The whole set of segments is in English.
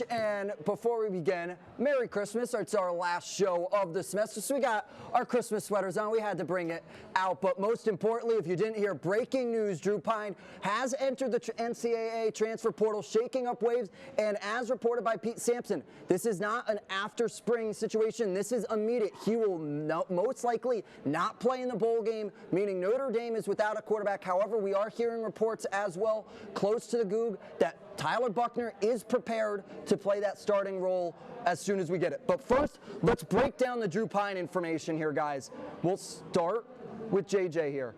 And before we begin, Merry Christmas. It's our last show of the semester, so we got our Christmas sweaters on. We had to bring it out, but most importantly, if you didn't hear, breaking news, Drew Pyne has entered the NCAA transfer portal, shaking up waves, and as reported by Pete Sampson, this is not an after spring situation. This is immediate. He will most likely not play in the bowl game, meaning Notre Dame is without a quarterback. However, we are hearing reports as well, close to the Goog, that Tyler Buchner is prepared to play that starting role as soon as we get it. But first, let's break down the Drew Pyne information here, guys. We'll start with JJ here.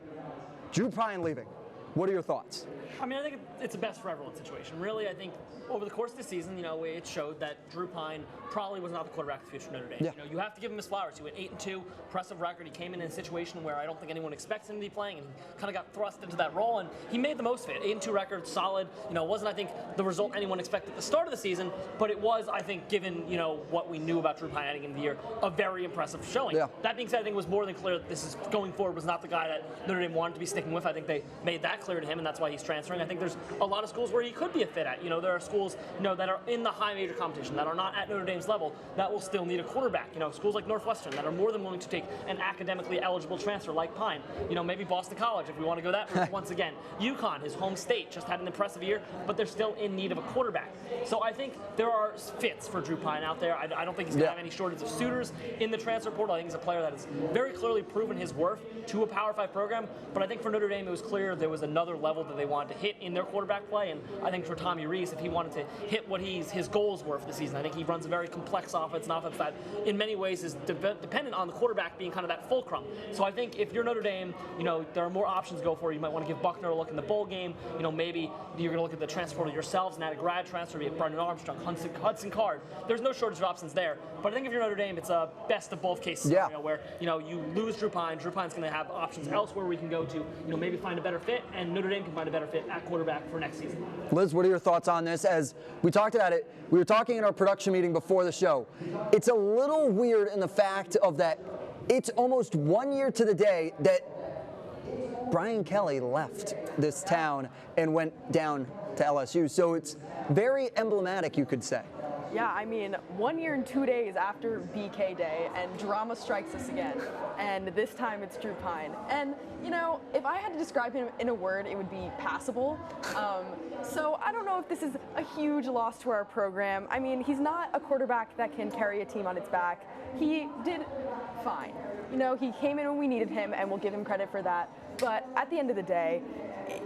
Drew Pyne leaving. What are your thoughts? I mean, I think it's a best for everyone situation. Really, I think over the course of the season, it showed that Drew Pyne probably was not the quarterback of the future of Notre Dame. Yeah. You have to give him his flowers. He went 8-2, impressive record. He came in a situation where I don't think anyone expects him to be playing, and he kind of got thrust into that role, and he made the most of it. 8-2 record, solid. Wasn't, I think, the result anyone expected at the start of the season, but it was, I think, given what we knew about Drew Pyne heading into the year, a very impressive showing. Yeah. That being said, I think it was more than clear that this is going forward was not the guy that Notre Dame wanted to be sticking with. I think they made that clear to him, and that's why he's transferring. I think there's a lot of schools where he could be a fit at. There are schools that are in the high major competition that are not at Notre Dame's level that will still need a quarterback. Schools like Northwestern that are more than willing to take an academically eligible transfer like Pyne. Maybe Boston College if we want to go that route once again. UConn, his home state, just had an impressive year, but they're still in need of a quarterback. So I think there are fits for Drew Pyne out there. I don't think he's going to have any shortage of suitors in the transfer portal. I think he's a player that has very clearly proven his worth to a Power 5 program, but I think for Notre Dame it was clear there was another level that they wanted to hit in their quarterback play, and I think for Tommy Rees, if he wanted to hit what his goals were for the season, I think he runs a very complex offense, an offense that in many ways is dependent on the quarterback being kind of that fulcrum. So I think if you're Notre Dame, there are more options to go for. You might want to give Buchner a look in the bowl game. Maybe you're going to look at the transfer portal yourselves and add a grad transfer, be it Brendan Armstrong, Hudson Card. There's no shortage of options there. But I think if you're Notre Dame, it's a best of both cases scenario where you lose Drew Pyne. Drew Pyne's going to have options elsewhere we can go to, maybe find a better fit, and Notre Dame can find a better fit at quarterback for next season. Liz, what are your thoughts on this? As we talked about it, we were talking in our production meeting before the show. It's a little weird in the fact of that it's almost 1 year to the day that Brian Kelly left this town and went down to LSU. So it's very emblematic, you could say. Yeah, I mean, 1 year and 2 days after BK Day, and drama strikes us again. And this time it's Drew Pyne. And, if I had to describe him in a word, it would be passable. So I don't know if this is a huge loss to our program. I mean, he's not a quarterback that can carry a team on its back. He did fine. He came in when we needed him, and we'll give him credit for that. But at the end of the day,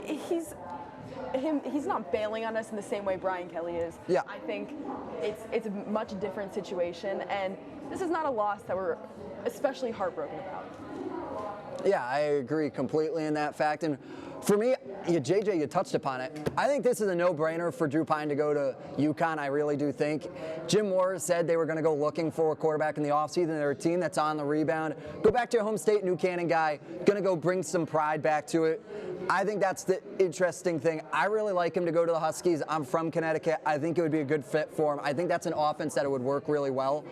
he's not bailing on us in the same way Brian Kelly is. Yeah. I think it's a much different situation, and this is not a loss that we're especially heartbroken about. Yeah, I agree completely in that fact. And for me, JJ, you touched upon it. I think this is a no-brainer for Drew Pyne to go to UConn. I really do think. Jim Moore said they were going to go looking for a quarterback in the offseason. They're a team that's on the rebound. Go back to your home state, New Canaan guy. Going to go bring some pride back to it. I think that's the interesting thing. I really like him to go to the Huskies. I'm from Connecticut. I think it would be a good fit for him. I think that's an offense that it would work really well.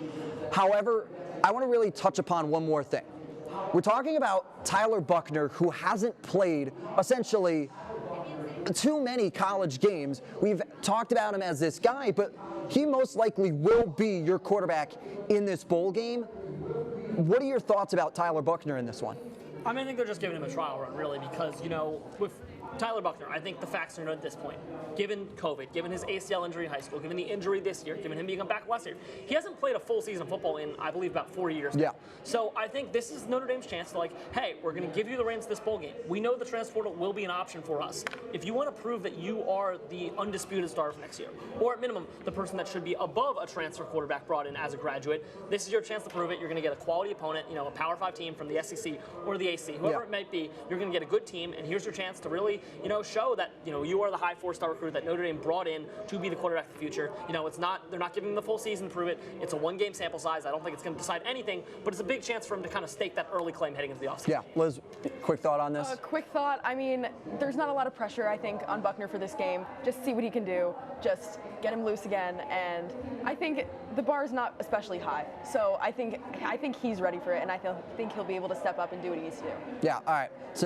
However, I want to really touch upon one more thing. We're talking about Tyler Buchner, who hasn't played essentially too many college games. We've talked about him as this guy, but he most likely will be your quarterback in this bowl game. What are your thoughts about Tyler Buchner in this one? I think they're just giving him a trial run, really, because, with Tyler Buchner, I think the facts are known at this point. Given COVID, given his ACL injury in high school, given the injury this year, given him being back last year, he hasn't played a full season of football in, I believe, about 4 years now. Yeah. So I think this is Notre Dame's chance to hey, we're going to give you the reins to this bowl game. We know the transfer portal will be an option for us. If you want to prove that you are the undisputed starter for next year, or at minimum, the person that should be above a transfer quarterback brought in as a graduate, this is your chance to prove it. You're going to get a quality opponent, a Power 5 team from the SEC or the AC, whoever it might be. You're going to get a good team, and here's your chance to really, show that you are the high 4-star recruit that Notre Dame brought in to be the quarterback of the future. They're not giving him the full season to prove it. It's a 1-game sample size. I don't think it's going to decide anything, but it's a big chance for him to kind of stake that early claim heading into the offseason. Yeah, Liz, quick thought on this. Quick thought. I mean, there's not a lot of pressure, I think, on Buchner for this game. Just see what he can do. Just get him loose again, and I think the bar is not especially high. So I think he's ready for it, and I think he'll be able to step up and do what he needs to do. Yeah. All right. So now